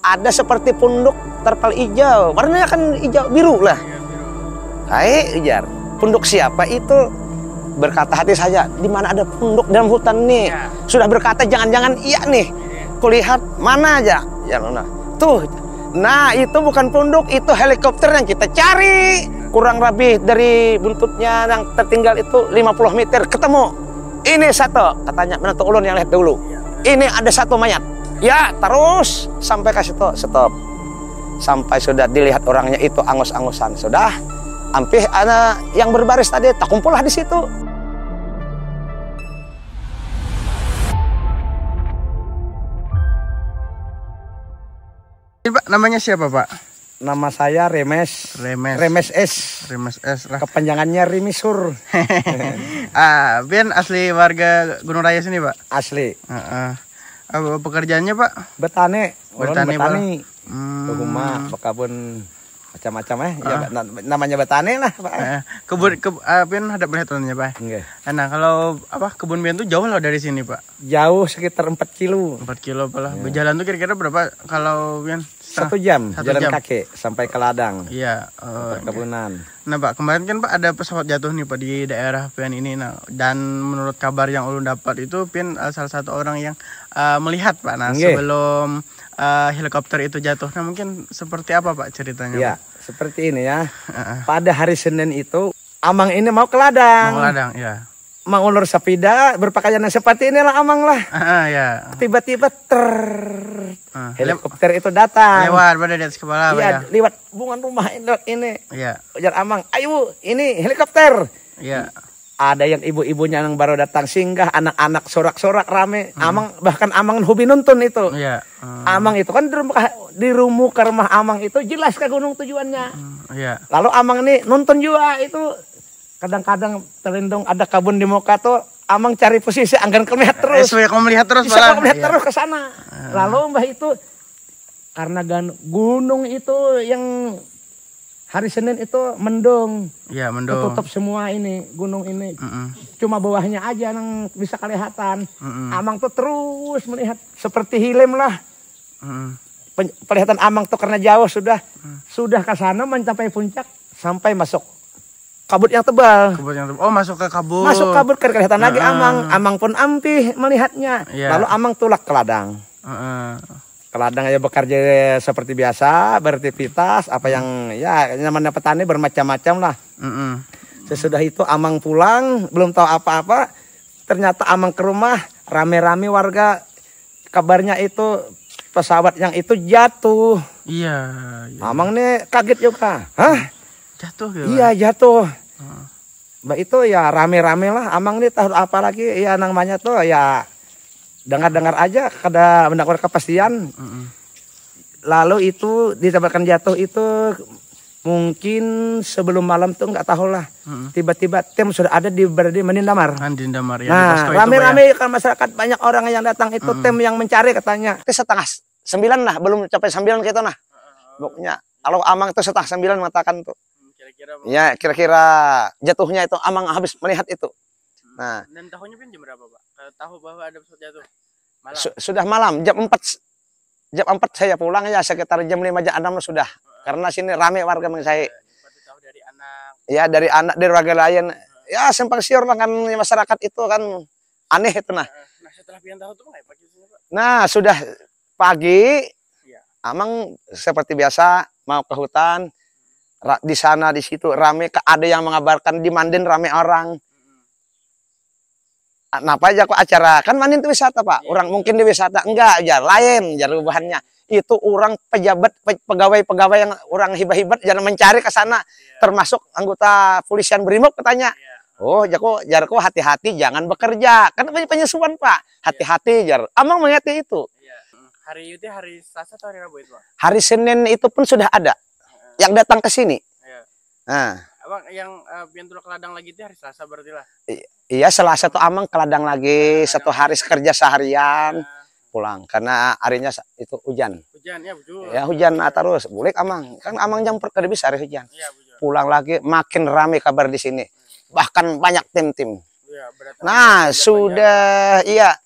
ada seperti punduk terpal hijau, warnanya kan hijau biru lah. Hai ujar, punduk siapa itu? Berkata hati saya, di mana ada punduk dalam hutan nih? Ya. Sudah berkata jangan-jangan iya nih. Kulihat mana aja, ya tuh. Nah itu bukan punduk, itu helikopter yang kita cari. Kurang lebih dari buntutnya yang tertinggal itu 50 meter ketemu. Ini satu, katanya menantu ulun yang lihat dulu. Ini ada satu mayat. Ya terus sampai ke situ, stop. Sampai sudah dilihat orangnya itu angus-angusan. Sudah, hampir ada yang berbaris tadi, tak kumpullah di situ. Pak, namanya siapa Pak? Nama saya Remes. Remes S. Remes S lah. Kepanjangannya Rimisur. Bian asli warga Gunung Raya sini Pak? Asli. Pekerjaannya Pak? Betani. Betani. Rumah, bekabun macam-macam ya, namanya betani lah Pak. Bian ada perhitungannya Pak. Enggak. Nah kalau kebun Bian tuh jauh loh dari sini Pak? Jauh sekitar 4 kilo. 4 kilo lah. Berjalan tuh kira-kira berapa kalau Bian? 1 jam jalan kaki sampai ke ladang. Iya. Perkebunan. Nah Pak, kemarin kan Pak ada pesawat jatuh nih Pak di daerah Pian ini. Nah, dan menurut kabar yang ulun dapat itu Pian salah satu orang yang melihat Pak. Nah sebelum helikopter itu jatuh. Nah mungkin seperti apa Pak ceritanya? Ya, seperti ini ya. Pada hari Senin itu Amang ini mau ke ladang. Mau ke ladang, ya. Mang ulur sepeda berpakaian seperti inilah Amang lah. Ya. Tiba-tiba helikopter itu datang. Lewat pada di atas kepala. Iya, lewat bungan rumah ini. Iya. Ujar Amang, ayo ini helikopter. Iya. Ada yang ibu-ibunya yang baru datang singgah, anak-anak sorak-sorak rame. Amang bahkan Amang hobi nonton itu. Iya. Amang itu kan di rumah ke rumah Amang itu jelas ke gunung tujuannya. Iya. Lalu Amang ini nonton juga itu. Kadang-kadang terlindung ada kabun di muka tuh Amang cari posisi anggan melihat terus. Kamu melihat terus malah. Melihat terus ke sana. Lalu mbah itu karena gunung itu yang hari Senin itu mendung. Iya, mendung. Tertutup semua ini gunung ini. Cuma bawahnya aja yang bisa kelihatan. Amang tuh terus melihat seperti hilem lah. Penglihatan Amang tuh karena jauh sudah ke sana mencapai puncak sampai masuk kabut yang tebal. Oh, masuk ke kabut. Masuk kabut kan kelihatan lagi Amang. Amang pun ampih melihatnya. Lalu Amang tulak ke ladang. Ke ladang aja bekerja seperti biasa, beraktivitas apa yang ya namanya petani bermacam-macam lah. Sesudah itu Amang pulang, belum tahu apa-apa. Ternyata Amang ke rumah, rame-rame warga. Kabarnya itu pesawat yang itu jatuh. Iya. Amang nih kaget juga. Hah? Jatuh ya? Iya jatuh. Mbak itu ya rame-rame lah. Amang ini tahu apa lagi ya namanya tuh ya dengar-dengar aja kada mendapat kepastian. Lalu itu ditemukan jatuh itu mungkin sebelum malam tuh nggak tahu lah. Tiba-tiba tim sudah ada di Menindamar. Menindamar ya. Nah rame-rame kan masyarakat banyak orang yang datang itu tim yang mencari katanya. Itu 8:30 lah belum capai 9 gitu nah. Pokoknya kalau Amang itu 8:30 mengatakan tuh. Ya kira-kira jatuhnya itu Amang habis melihat itu. Nah. Dan tahunya jam berapa Pak? Tahu bahwa ada pesawat jatuh? Malam. Sudah malam jam 4. Jam 4 saya pulang ya sekitar jam 5 jam 6 sudah. Karena sini rame warga saya. Tahu dari anak. Ya dari anak dari warga lain. Ya simpang siur lah kan masyarakat itu kan aneh itu nah. Nah setelah pian tahu tuh nggak pagi Pak? Nah sudah pagi. Amang seperti biasa mau ke hutan. Di sana di situ rame, ada yang mengabarkan di Manden rame orang. Kenapa aja kok acara kan Manden itu wisata Pak. Orang mungkin di wisata enggak aja lain jar ubahannya. Itu orang pejabat pegawai-pegawai yang orang hibat-hibat jangan mencari ke sana termasuk anggota polisian Brimob katanya. Oh jarko hati-hati jangan bekerja. Kan penyesuaian Pak. Hati-hati jar. Amang mengerti itu. Hari itu hari Selasa atau hari Rabu itu Pak? Hari Senin itu pun sudah ada. Yang datang ke sini. Nah, Abang yang pian tulak ke ladang lagi itu hari Selasa berarti lah. Iya, Selasa tuh Amang ke ladang lagi, satu hari kerja seharian pulang karena harinya itu hujan. Hujan ya, betul. Ya hujan terus. Boleh Amang. Kan Amang jam kerja bisa hari hujan. Iya, pulang lagi makin rame kabar di sini. Bahkan banyak tim-tim. Ya, nah, sudah iya.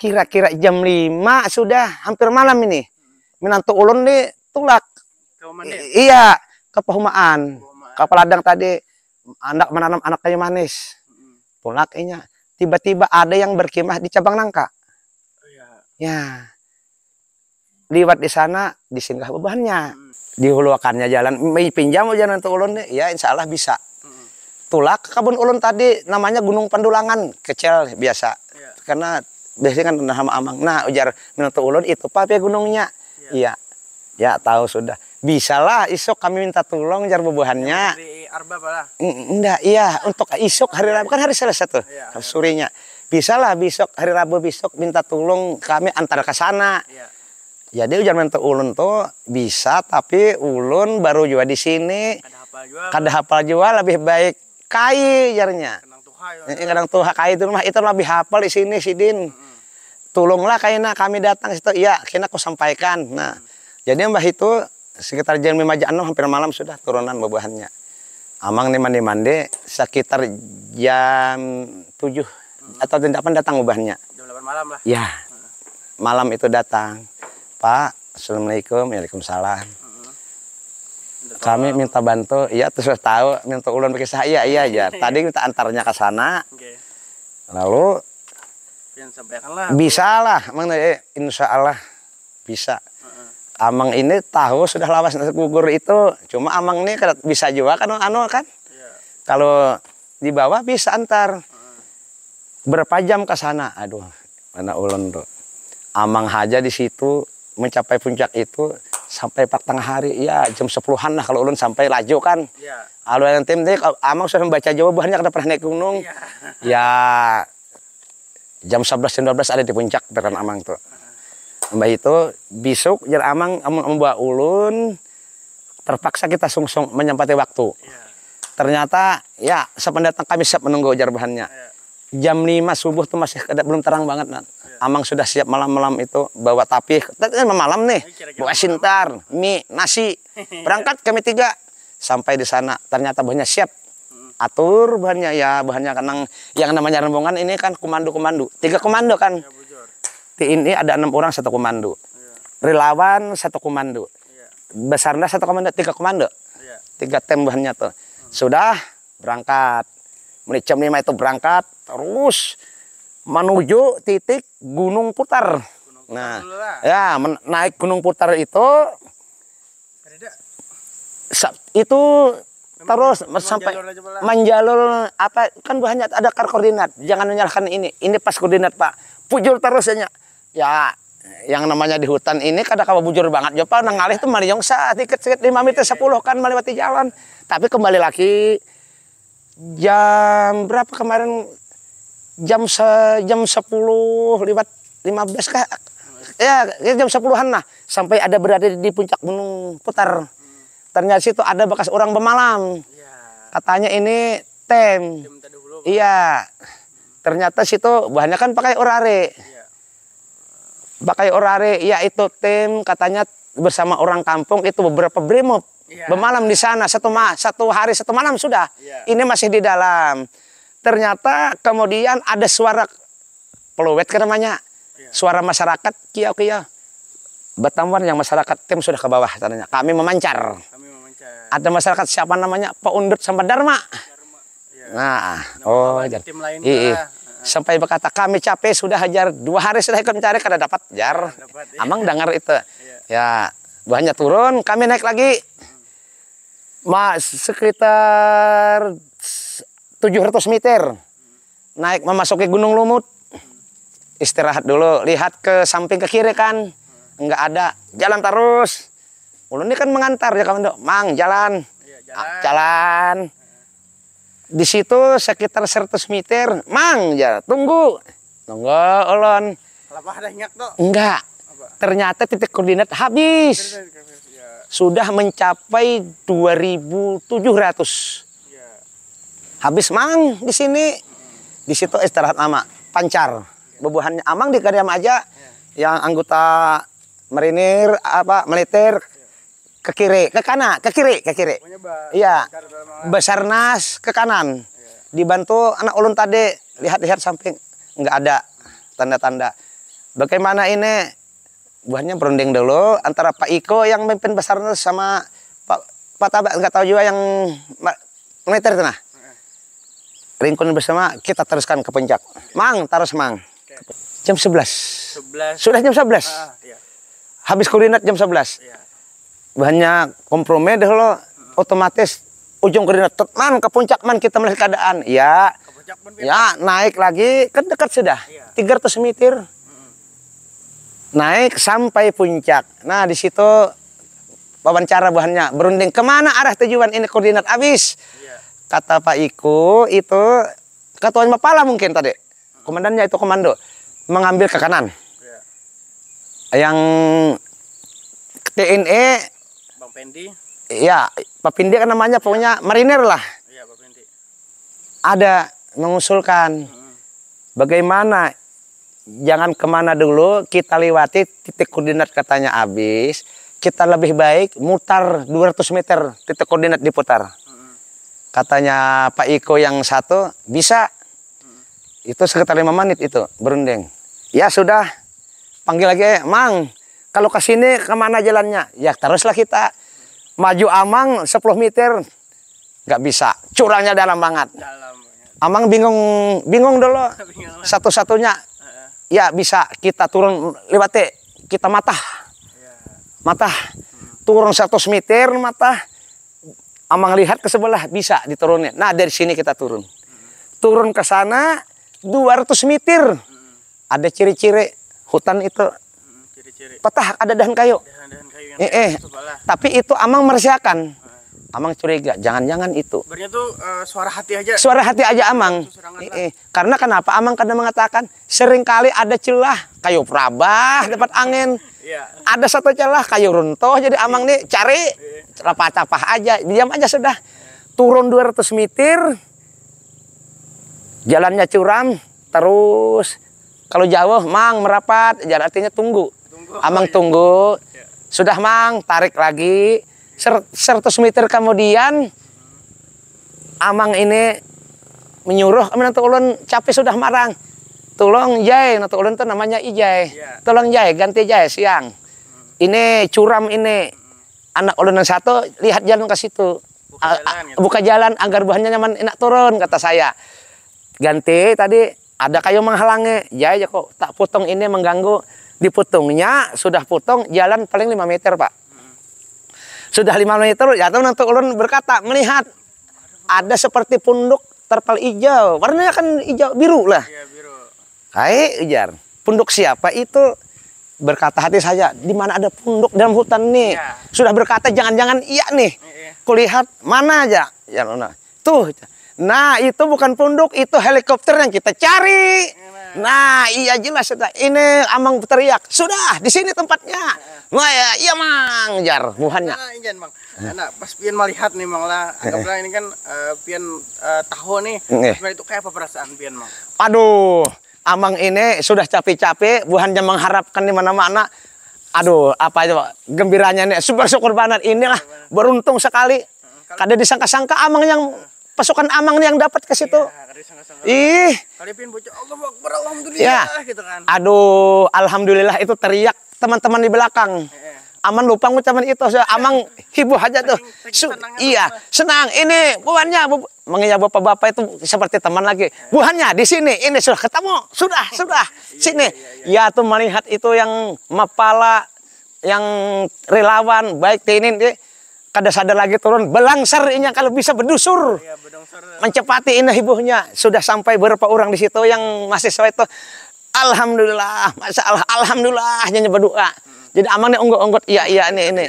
Kira-kira jam 5 sudah hampir malam ini. Minantu ulun nih tulak. Iya, ke Pahumaan. Ke Peladang tadi anak menanam anak kayu manis. Tulak inya. Tiba-tiba ada yang berkemah di cabang nangka. Ya. Liwat di sana disinggah bebannya. Dihuluakannya jalan, pinjam jalan untuk ulun nih. Ya insya Allah bisa. Tulak ke kebun ulun tadi namanya Gunung Pendulangan, kecil biasa. Karena biasanya kan nama amang. Nah, ujar menurut ulun itu Pak ya gunungnya. Iya. Ya tahu sudah. Bisalah isuk kami minta tolong jar bubuhannya. Di Arba lah. Enggak, iya untuk isuk hari Rabu kan hari Selasa tuh. Surinya. Bisalah besok hari Rabu besok minta tolong kami antar ke sana. Jadi ujar menurut ulun tuh bisa tapi ulun baru juga di sini. Kada hafal juga lebih baik kai jarnya. Kadang tuha kai itu mah itu lebih hafal di sini Sidin. Tolonglah kaina kami datang situ. Iya, kena aku sampaikan. Nah, jadi mbah itu sekitar jam 5 jam 6 hampir malam sudah turunan bubuhannya. Amang nih mandi-mandi sekitar jam 7 atau jam 8 datang bubuhannya. Jam 8 malam lah. Ya. Malam itu datang. Pak, assalamualaikum, waalaikumsalam. Kami minta bantu, iya terus tahu minta ulun pakai saya, iya aja. Tadi minta antarnya ke sana. Lalu bisa lah, insya Allah bisa. Amang ini tahu sudah lawas nasi gugur itu, cuma amang ini bisa juga kan, kan? Kalau di bawah bisa antar. Berapa jam ke sana? Aduh, mana ulun tuh. Amang aja di situ mencapai puncak itu sampai 4 tengah hari, ya jam 10-an lah kalau ulun sampai laju kan. Kalau yang tim deh, amang sudah membaca jawabannya kada pernah naik gunung. Ya jam 11 jam 12 ada di puncak tekan amang tuh. Mbak itu besok jar amang membawa ulun terpaksa kita sungsung menyempati waktu. Ternyata ya sependatang kami siap menunggu jar bahannya. Jam 5 subuh tuh masih belum terang banget. Amang sudah siap malam-malam itu bawa tapih. Kan malam nih, bawa sintar, mie, nasi. Berangkat kami 3 sampai di sana. Ternyata bahannya siap. Atur bahannya ya, bahannya kan yang namanya rombongan ini kan komando-komando. 3 komando kan. Ini ada 6 orang 1 komando. Relawan 1 komando. Basarnas 1 komando, 3 komando. 3 tim bahannya tuh. Sudah berangkat. Mulai jam 5 itu berangkat terus menuju titik Gunung Putar. Nah, ya naik Gunung Putar itu terus sampai menjalur apa kan banyak ada koordinat. Jangan menyalahkan ini pas koordinat Pak. Pujur terus ya yang namanya di hutan ini kada kawa bujur banget. Jopa nang ngalih tuh maliong sedikit 5 meter 10 kan melewati jalan. Tapi kembali lagi jam berapa kemarin jam 10 lewat 15 kah? Ya jam 10-an lah sampai ada berada di puncak Gunung Putar. Ternyata situ ada bekas orang pemalam. Katanya ini tem. Iya. Ternyata situ bahannya kan pakai orare. Pakai orare, ya itu tim katanya bersama orang kampung itu beberapa brimob. Bermalam di sana 1 hari 1 malam sudah. Ini masih di dalam. Ternyata kemudian ada suara peluwet kan namanya. Suara masyarakat kia-kia. Batamwan yang masyarakat tim sudah ke bawah tanya. Kami memancar. Ada masyarakat siapa namanya? Pak Undut sama Dharma. Nah, tim lain sampai berkata kami capek sudah hajar 2 hari sudah ikut mencari kada dapat jar. Amang dengar itu. Ya, banyak turun, kami naik lagi. Sekitar 700 meter. Naik memasuki Gunung Lumut. Istirahat dulu, lihat ke samping ke kiri kan. Enggak ada, jalan terus. Ulun ini kan mengantar ya kawan, Mang jalan. Jalan. Di situ sekitar 100 meter, Mang ya tunggu. Tunggu ulun. Kenapa ada nyak tuh? Enggak. Ternyata titik koordinat habis. Sudah mencapai 2.700. Habis Mang di sini. Di situ istirahat lama, pancar. Bebuhannya amang di kadiam aja. Yang anggota marinir militer ke kiri, ke kanan, ke kiri. Iya. Basarnas ke kanan. Dibantu anak ulun tadi, lihat-lihat samping enggak ada tanda-tanda. Bagaimana ini buahnya berunding dulu antara Pak Iko yang memimpin Basarnas sama Pak Tabak, nggak tahu juga yang militer itu nah. Ringkun bersama, kita teruskan ke puncak. Mang, terus Mang. Jam 11. Sudah jam 11. Iya. Habis koordinat jam 11. Iya. Bahannya kompromi dulu, otomatis ujung koordinat man ke puncak man kita melihat keadaan. Ya. Ya, naik lagi, kan dekat sudah. 300 meter. Naik sampai puncak. Nah, di situ wawancara bahannya berunding kemana arah tujuan ini koordinat habis. Kata Pak Iko itu ketua Mapala mungkin tadi. Komandannya itu komando mengambil ke kanan. Yang TNE Bang Pendi. Ya, Pak Pendi kan namanya pokoknya marinir lah. Iya, Pak Pendi. Ada mengusulkan bagaimana jangan kemana dulu, kita lewati titik koordinat katanya habis, kita lebih baik mutar 200 meter titik koordinat diputar. Katanya Pak Iko yang satu bisa, itu sekitar 5 menit itu berunding. Ya sudah, panggil lagi, Mang, kalau ke sini kemana jalannya? Ya teruslah kita maju Amang 10 meter, nggak bisa, curangnya dalam banget. Amang bingung dulu, satu-satunya. Ya bisa, kita turun lewati, kita matah, turun 100 meter, matah. Amang lihat ke sebelah, bisa diturunin. Nah dari sini kita turun ke sana 200 meter. Ada ciri-ciri hutan itu, petah, ada dahan kayu. Tapi itu Amang merahasiakan. Amang curiga, jangan-jangan itu. Sebenarnya tuh suara hati aja. Suara hati aja Amang. Karena kenapa? Amang kadang mengatakan seringkali ada celah kayu perabah dapat angin. Ada satu celah kayu runtuh, jadi Amang nih cari capah-capah aja, diam aja sudah. Turun 200 meter, jalannya curam, terus kalau jauh Mang merapat, jadi artinya tunggu. Amang tunggu. Sudah Mang, tarik lagi. 100 meter kemudian Amang ini menyuruh nanti ulun capek sudah marang, tolong Jai, nanti ulun tuh namanya Ijai, tolong Jai, ganti Jai siang ini curam ini, anak ulun yang satu lihat jalan ke situ, buka jalan agar buahnya nyaman enak turun, kata saya. Ganti tadi ada kayu menghalangi, Jai ya kok tak potong ini mengganggu. Dipotongnya sudah potong jalan paling 5 meter Pak. Sudah 5 meter, ya tahu nanti ulun berkata melihat ada seperti punduk terpal hijau, warnanya kan hijau biru lah. Iya, biru. Hai ujar, punduk siapa itu? Berkata hati saya, di mana ada punduk dalam hutan nih? Ya. Sudah berkata jangan-jangan iya nih. Kulihat mana aja? Ya tuh. Nah itu bukan punduk, itu helikopter yang kita cari. Nah iya jelas sudah. Ini Amang teriak, sudah di sini tempatnya. Wah ya, iya Mang, jar buhannya. Bang. Nah, pas pian melihat nih Mang lah, anggaplah ini kan pian tahu nih, sebenarnya itu kayak apa perasaan pian Mang? Aduh, Amang ini sudah capek-capek, buhannya mengharapkan di mana-mana. Aduh, apa aja gembiranya nih, syukur banget inilah beruntung sekali. Kada disangka-sangka Amang yang pasukan Amang nih yang dapat ke situ. Ih, kali pian bocah Allahu Akbar, alhamdulillah ya. Gitu kan. Aduh, alhamdulillah itu teriak teman-teman di belakang. Aman lupa ngucapan itu. Amang hibur aja tuh. Iya, senang. Ini buahnya. Mengiya bapak-bapak itu seperti teman lagi. Buahnya di sini. Ini sudah ketemu. Sudah. Sini. Ya tuh melihat itu yang Mapala, yang relawan, baik TNI. Kada sadar lagi turun. Belangsar ini kalau bisa berdusur. Mencepati ini hibuhnya. Sudah sampai beberapa orang di situ yang mahasiswa itu. Alhamdulillah, masalah alhamdulillah hanya berdoa. Jadi Amang nih onggot-onggot iya ini.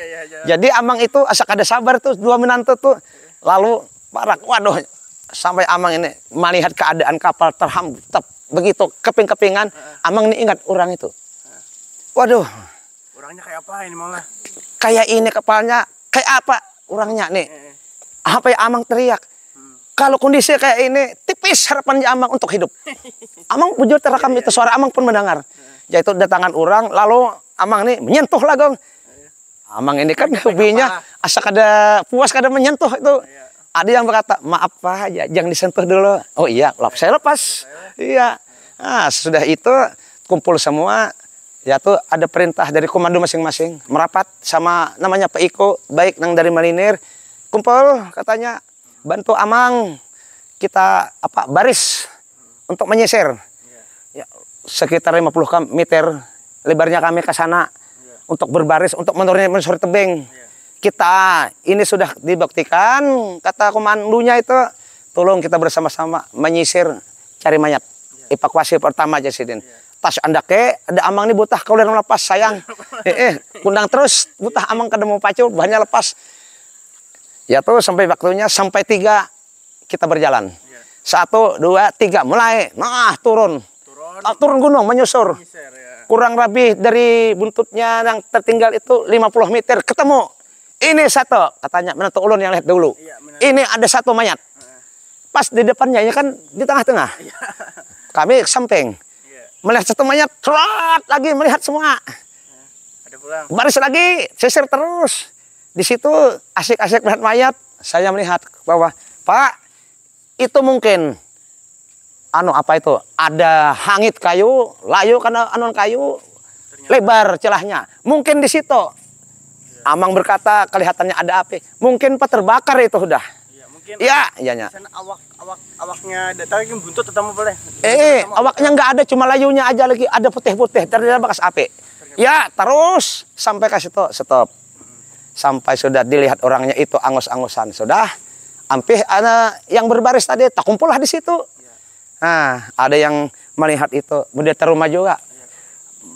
Jadi Amang itu asa kada sabar tuh 2 menantu tuh. Lalu parak, waduh, sampai Amang ini melihat keadaan kapal terhambat begitu keping-kepingan, Amang nih ingat orang itu. Waduh. Orangnya kayak apa ini malah? Kayak ini kapalnya, kayak apa orangnya nih? Apa ya Amang teriak? Kalau kondisi kayak ini, tipis harapannya Amang untuk hidup. Amang bujur terekam itu, suara Amang pun mendengar. Yaitu datangan orang, lalu Amang nih menyentuh lah gong. Amang ini kan hobinya asa kada puas kada menyentuh itu. Ada yang berkata, maaf Pak, ya, jangan disentuh dulu. Oh iya, saya lepas. Iya. Nah, sudah itu kumpul semua. Ya tuh ada perintah dari komando masing-masing merapat sama namanya Pak Iko, baik nang dari marinir, kumpul katanya bantu Amang kita baris untuk menyisir. Ya, sekitar 50 meter lebarnya kami ke sana untuk berbaris untuk menyusuri tebing. Kita ini sudah dibuktikan kata komandonya itu tolong kita bersama-sama menyisir cari mayat. Evakuasi pertama Jasidin. Tas andake ada Amang nih butah kau udah lepas sayang. Kundang terus butah Amang kada mau pacu bahannya lepas. Ya tuh sampai waktunya sampai 3 kita berjalan. 1, 2, 3 mulai. Nah turun gunung menyusur. Kurang lebih dari buntutnya yang tertinggal itu 50 meter ketemu. Ini satu katanya menentu ulun yang lihat dulu. Ini ada satu mayat. Pas di depannya ya kan di tengah-tengah. Kami samping. Melihat satu mayat, trot lagi melihat semua. Ada pulang. Baris lagi, sisir terus. Di situ asik-asik melihat mayat. Saya melihat ke bawah, Pak, itu mungkin apa itu? Ada hangit kayu, layu karena anon kayu, lebar celahnya. Mungkin di situ. Amang berkata kelihatannya ada api. Mungkin Pak terbakar itu udah. Iya, iyanya. Sana awaknya tapi buntut tetap boleh. Awaknya nggak ada, cuma layunya aja lagi ada putih-putih, ternyata bekas api. Ya, terus sampai ke situ, stop. Sampai sudah dilihat orangnya itu angus-angusan, sudah. Hampir ada yang berbaris tadi, tak kumpullah di situ. Nah, ada yang melihat itu, militer rumah juga.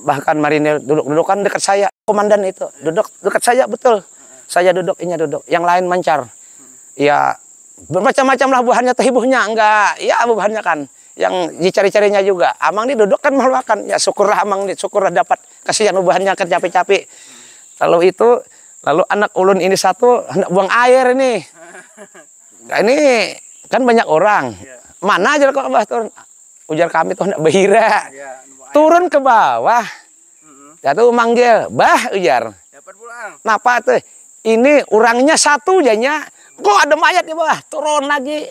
Bahkan marinir duduk-dudukan dekat saya, komandan itu duduk dekat saya betul. Saya duduk, inya duduk, yang lain mancar. Ya, bermacam-macam lah buahannya atau hibuhnya enggak ya buahannya kan yang dicari-carinya juga. Amang ini duduk kan makan ya syukurlah Amang ini syukurlah dapat kasihan buahannya kan capek-capek. Lalu anak ulun ini satu hendak buang air ini. Nah, ini kan banyak orang. Mana aja kok Abah turun. Ujar kami tuh hendak behira. Turun ke bawah. Ya tuh manggil, "Bah," ujar. Dapat pulang. Napa tuh? Ini orangnya satu jadinya. Kok ada mayat di bawah, turun lagi.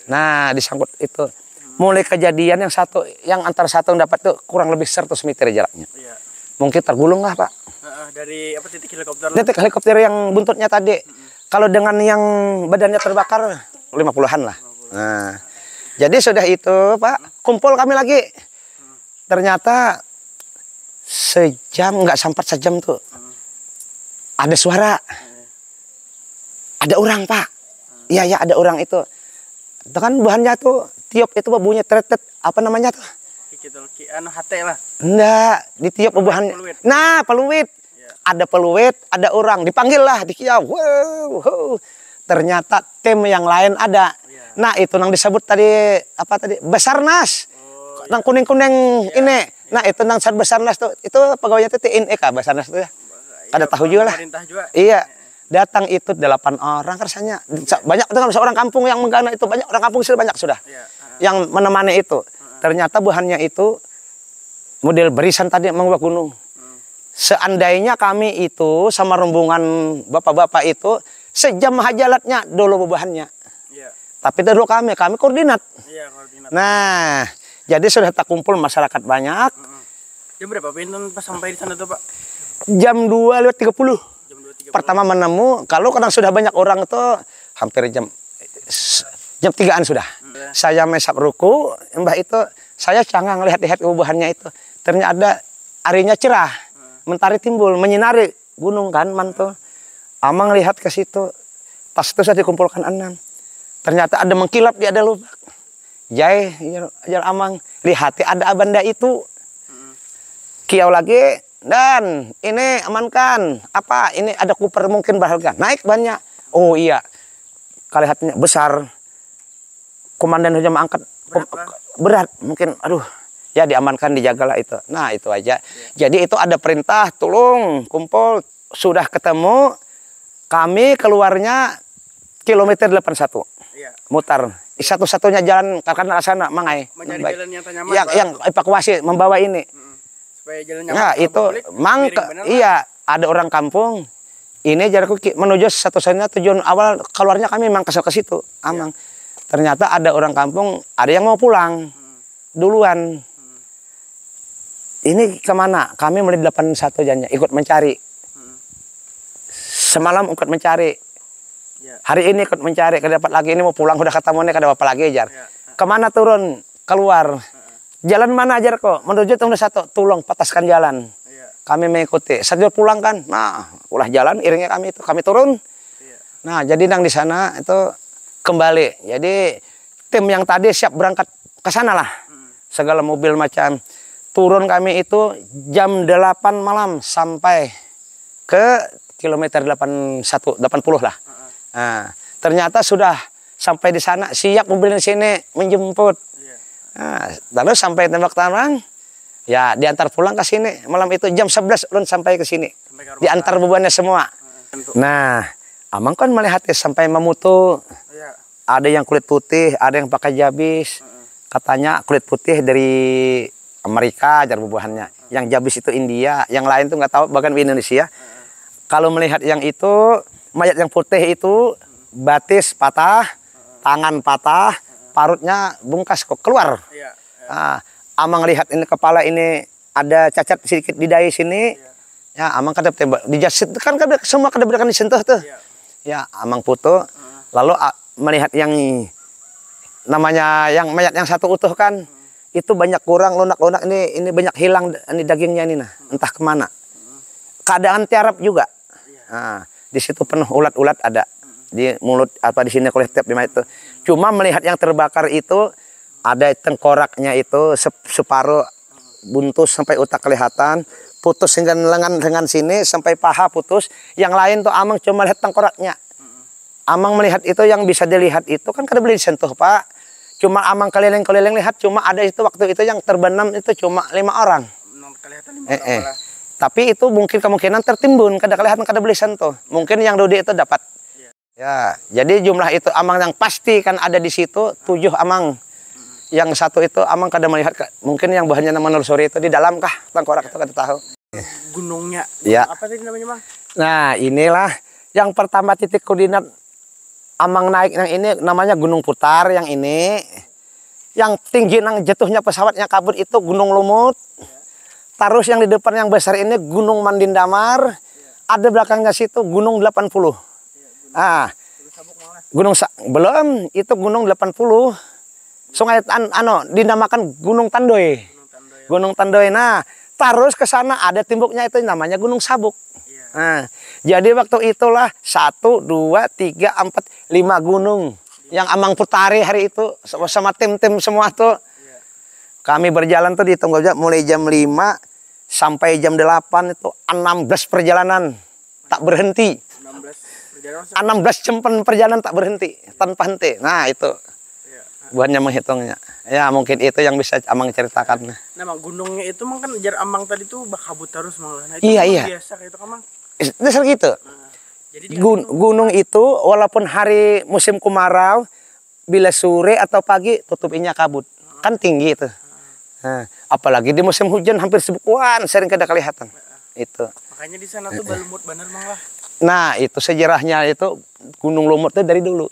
Nah disangkut itu. Mulai kejadian yang antara satu yang dapat tuh kurang lebih 100 meter jaraknya. Mungkin tergulung lah Pak. Dari titik helikopter? Titik helikopter yang buntutnya tadi. Kalau dengan yang badannya terbakar 50-an lah. Nah, jadi sudah itu Pak, kumpul kami lagi. Ternyata nggak sampai sejam tuh. Ada suara. Ada orang Pak, iya ada orang itu. Itu kan bahannya tuh tiup itu bunyinya tetet apa namanya tuh? Hate lah. Enggak, ditiup bahannya. Nah peluit, ada peluit, ada orang dipanggil lah dikiau. Wow. Ternyata tim yang lain ada. Nah itu yang disebut tadi Basarnas, yang kuning-kuning ini. Nah itu yang Basarnas tuh, itu pegawainya tuh TNI kah Basarnas tuh ya? Ada tahu juga lah. Iya. Datang itu 8 orang rasanya banyak dengan seorang kampung yang menggana itu banyak orang kampung sudah banyak sudah yang menemani itu. Ternyata bahannya itu model barisan tadi menguak gunung. Seandainya kami itu sama rombongan bapak-bapak itu sejam hajalatnya dulu bahannya. Tapi dulu kami koordinat. Nah jadi sudah tak kumpul masyarakat banyak. Jam berapa Pinten pas sampai di sana tuh Pak? Jam 2:30. Pertama menemu, kalau kadang sudah banyak orang itu hampir jam 3-an sudah. Saya mesap ruku, mbah itu saya cangang lihat-lihat ubahannya itu. Ternyata ada arinya cerah, mentari timbul, menyinari gunung kan mantul. Amang lihat ke situ, tas itu saya dikumpulkan 6. Ternyata ada mengkilap di ada lubang. Jai, ajar Amang, lihat ada benda itu. Kiau lagi. Dan ini amankan apa ini ada kuper mungkin berharga naik banyak. Oh iya kelihatannya besar. Komandan hanya angkat berat mungkin aduh ya diamankan dijagalah itu. Nah itu aja. Jadi itu ada perintah tolong kumpul sudah ketemu kami keluarnya kilometer 81 mutar satu-satunya jalan karena sana mangai jalan yang evakuasi membawa ini. Nah itu iya ada orang kampung ini jarakku menuju satu-satunya tujuan awal keluarnya kami memang ke situ Amang. Ternyata ada orang kampung ada yang mau pulang duluan. ini kemana? Kami mulai 81 jamnya ikut mencari. Semalam ikut mencari. Hari ini ikut mencari, kada dapat lagi. Ini mau pulang udah ketemu nih, kada dapat lagi Jar. Kemana turun? Keluar. Jalan mana Jar kok? Menuju tunggu satu, tolong pataskan jalan. Kami mengikuti. Saat pulang kan, nah ulah jalan iringnya kami itu, kami turun. Nah jadi nang di sana itu kembali. Jadi tim yang tadi siap berangkat ke sana lah. Segala mobil macam. Turun kami itu jam 8 malam sampai ke kilometer 80 lah. Nah, ternyata sudah sampai di sana, siap mobil di sini menjemput. Nah, lalu sampai tembak tarang, ya diantar pulang ke sini. Malam itu jam 11 ulun sampai ke sini. Diantar bebannya semua. Nah, Amang kan melihat sampai memutu. Ada yang kulit putih, ada yang pakai jabis. Katanya kulit putih dari Amerika jar bubuhannya. Yang jabis itu India, yang lain tuh nggak tahu bahkan di Indonesia. Kalau melihat yang itu, mayat yang putih itu batis patah, tangan patah, parutnya bungkas kok keluar. Nah, Amang lihat ini kepala ini ada cacat sedikit di dahi sini. Ya, Amang kada tembak di jasit kan kada semua kada berakan disentuh tuh. Ya, Amang foto. Lalu melihat yang namanya yang mayat yang satu utuh kan itu banyak kurang lunak-lunak ini banyak hilang ini dagingnya ini nah entah kemana. Keadaan tiarap juga. Nah, di situ penuh ulat-ulat ada di mulut apa di sini kulit tiap itu. Cuma melihat yang terbakar itu ada tengkoraknya itu separuh buntus sampai otak kelihatan, putus hingga lengan sini sampai paha putus. Yang lain tuh Amang cuma lihat tengkoraknya. Amang melihat itu yang bisa dilihat itu kan kada boleh disentuh Pak. Cuma Amang keliling-keliling lihat cuma ada itu waktu itu yang terbenam itu cuma 5 orang. Tapi itu mungkin kemungkinan tertimbun, kada kelihatan, kada boleh sentuh. Mungkin yang Dodi itu dapat. Ya, jadi jumlah itu Amang yang pasti kan ada di situ 7 Amang. Yang satu itu Amang kada melihat, mungkin yang bahannya menelusuri itu di dalam kah tengkorak itu kada tahu. Gunungnya. Ya. Apa tadi namanya, Bang? Nah, inilah yang pertama titik koordinat Amang naik yang ini namanya Gunung Putar yang ini. Yang tinggi nang jatuhnya pesawatnya kabut itu Gunung Lumut. Terus yang di depan yang besar ini Gunung Mandindamar. Ada belakangnya situ Gunung 80. Ah. Belum, itu Gunung 80. Sungai dinamakan Gunung Tandoy. Gunung Tandoy. Nah, terus ke sana ada timbuknya itu namanya Gunung Sabuk. Nah, jadi waktu itulah 1, 2, 3, 4, 5 gunung yang Amang putari hari itu sama tim-tim semua tuh. Kami berjalan tuh di Tunggal mulai jam 5 sampai jam 8 itu 16 perjalanan tak berhenti. 16 jam perjalanan tak berhenti tanpa henti. Nah, itu. Buahnya menghitungnya. Ya, mungkin itu yang bisa Amang ceritakan. Nah, Bang, gunungnya itu kan jar Amang tadi tuh bakabut terus malah. Nah, itu iya. biasa kayak itu kan, Bang. Dasar gitu. Jadi gunung itu walaupun hari musim kemarau bila sore atau pagi tutupnya kabut. Kan tinggi itu. Nah, apalagi di musim hujan hampir sebukuan sering kada kelihatan. Itu. Makanya di sana tuh balumut bener, Bang lah. Nah, itu sejarahnya itu Gunung Lumut itu dari dulu.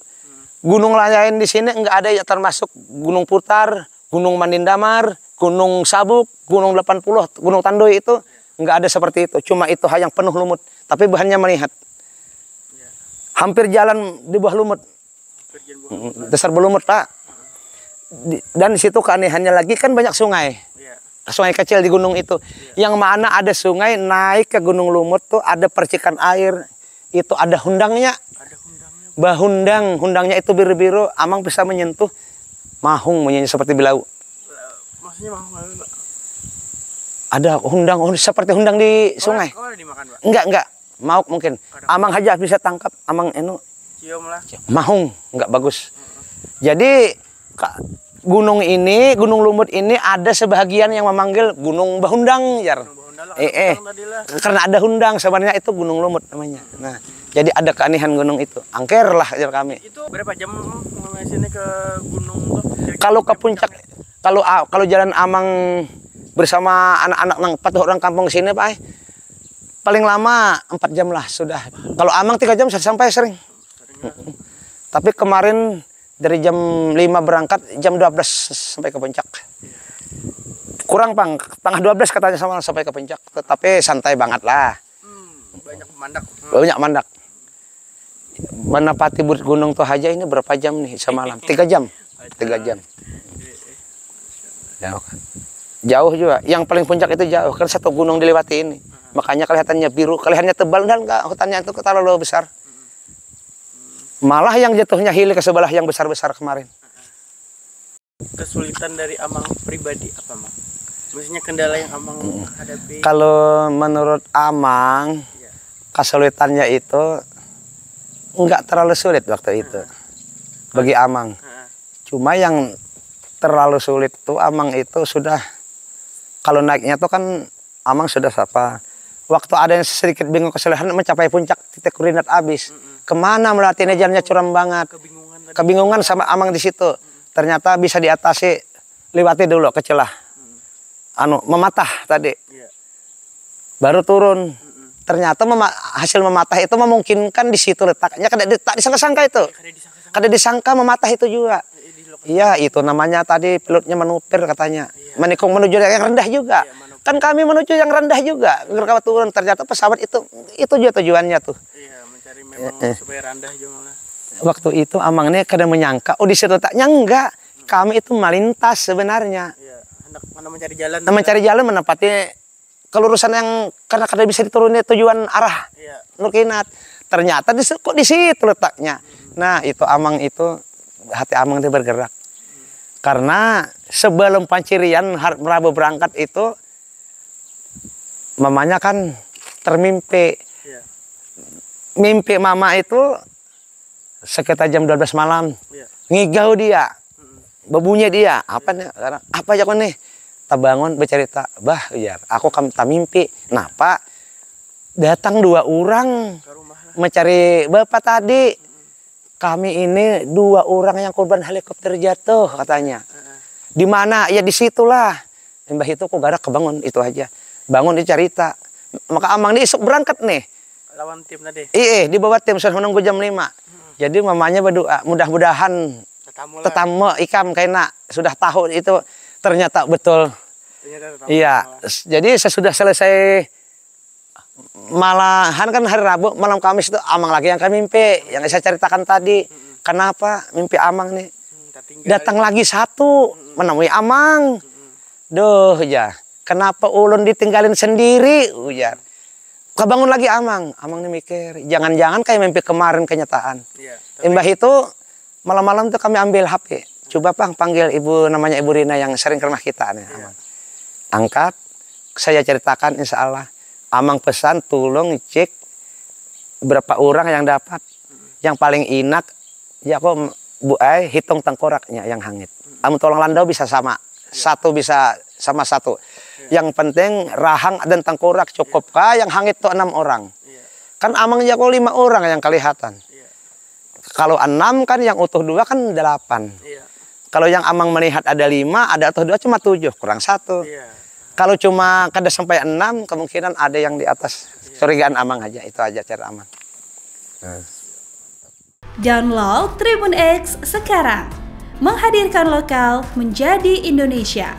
Gunung lain di sini enggak ada ya termasuk Gunung Putar, Gunung Mandindamar, Gunung Sabuk, Gunung 80, Gunung Tandoy itu enggak ada seperti itu. Cuma itu yang penuh lumut, tapi bahannya melihat. Hampir jalan di bawah lumut. Dasar berlumut, Pak. Dan di situ keanehannya lagi kan banyak sungai. Sungai kecil di gunung itu. Yang mana ada sungai naik ke Gunung Lumut tuh ada percikan air. Itu ada hundangnya. Bahundang, hundangnya itu biru-biru. Amang bisa menyentuh mahung menyanyi seperti bilau. Maksudnya mahung apa? Ada hundang, seperti hundang di sungai. Oh, dimakan, Pak? Enggak. Mauk mungkin. Amang aja bisa tangkap. Amang cium lah. Mahung, enggak bagus. Jadi gunung ini, Gunung Lumut ini ada sebahagian yang memanggil Gunung Bahundang, Jar. Karena ada hundang sebenarnya itu Gunung Lumut namanya. Nah, jadi ada keanehan gunung itu. Angker lah Jar kami. Itu berapa jam sini ke gunung tuh? Kalau ke puncak, kalau jalan Amang bersama anak-anak nang 4 orang kampung sini, Pak. Paling lama 4 jam lah sudah. Kalau Amang 3 jam sudah sampai sering. Tapi kemarin dari jam 5 berangkat, jam 12 sampai ke puncak. Kurang Bang, tengah 12 katanya sama sampai ke puncak. Tetapi santai banget lah. Banyak mandak. Banyak mandak. Menapati gunung Tohaja ini berapa jam nih semalam? 3 jam. 3 jam. Jauh kan? Jauh juga. Yang paling puncak itu jauh. Kan satu gunung dilewati ini. Makanya kelihatannya biru, kelihatannya tebal dan enggak hutannya itu terlalu besar. Malah yang jatuhnya hili ke sebelah yang besar-besar kemarin. Kesulitan dari Amang pribadi apa, Mang? Maksudnya kendala yang Amang hadapi? Kalau menurut Amang, kesulitannya itu enggak terlalu sulit waktu itu bagi Amang. Cuma yang terlalu sulit tuh Amang itu sudah, kalau naiknya tuh kan Amang sudah sapa. Waktu ada yang sedikit bingung kesulitan mencapai puncak, titik koordinat habis. Kemana melatihnya, jalannya curam banget. Kebingungan sama Amang di situ. Ternyata bisa diatasi, lewati dulu ke celah. Mematah tadi. Baru turun. Ternyata hasil mematah itu memungkinkan di situ letaknya. Tak disangka-sangka itu. Kada disangka mematah itu juga. Iya, itu namanya tadi pilotnya menupir katanya. Menikung menuju yang rendah juga. Kan kami menuju yang rendah juga. Kalau turun ternyata pesawat itu juga tujuannya tuh. Iya, mencari memang supaya rendah juga. Waktu itu Amang ini kadang menyangka, oh di situ letaknya enggak. Kami itu melintas sebenarnya. Iya, hendak mencari jalan. Mencari jalan menepati kelurusan yang karena kada bisa dituruni tujuan arah Nurkinat. Ternyata kok di situ letaknya. Nah, itu Amang itu hati Amang itu bergerak. Karena sebelum Pancirian Rabu berangkat itu mamanya kan termimpi. Mimpi mama itu sekitar jam 12 malam. Ngigau dia. Berbunyi dia. Apa aja kau nih? Tak bangun bercerita. Bah, ujar, aku tak mimpi. Nah, Pak, datang 2 orang mencari Bapak tadi. Kami ini 2 orang yang korban helikopter jatuh katanya. Di mana? Ya di situlah. Mbah itu kok gara kebangun itu aja. Bangun dia cerita. Maka Amang ini esok berangkat nih. Lawan tim tadi. Iya, di bawah tim sudah menunggu jam 5. Jadi mamanya berdoa mudah-mudahan tetamu ikam kena sudah tahu itu ternyata betul. Iya. Jadi sesudah selesai malahan kan hari Rabu malam Kamis itu Amang lagi yang kami mimpi yang saya ceritakan tadi. Kenapa mimpi Amang nih? Datang lagi satu menemui Amang. Duh ya. Kenapa ulun ditinggalin sendiri? Ujar. Kebangun lagi Amang. Amang nih mikir, jangan-jangan kayak mimpi kemarin kenyataan. Mbah itu malam-malam tuh kami ambil HP. Coba Pang panggil ibu, namanya Ibu Rina yang sering ke rumah kita nih. Amang. Angkat, saya ceritakan insya Allah. Amang pesan tolong cek berapa orang yang dapat. Yang paling enak, ya kok Bu Ai hitung tengkoraknya yang hangit. Amun tolong landau bisa sama. Satu bisa sama satu. Yang penting rahang dan tengkorak cukup kah? Yang hangit tuh 6 orang. Kan Amang jago 5 orang yang kelihatan. Kalau 6 kan yang utuh 2 kan 8. Kalau yang Amang melihat ada 5, ada utuh 2 cuma 7, kurang 1. Kalau cuma kada sampai 6, kemungkinan ada yang di atas. Curigaan Amang aja, itu aja cara Amang. Download Tribun X sekarang. Menghadirkan lokal menjadi Indonesia.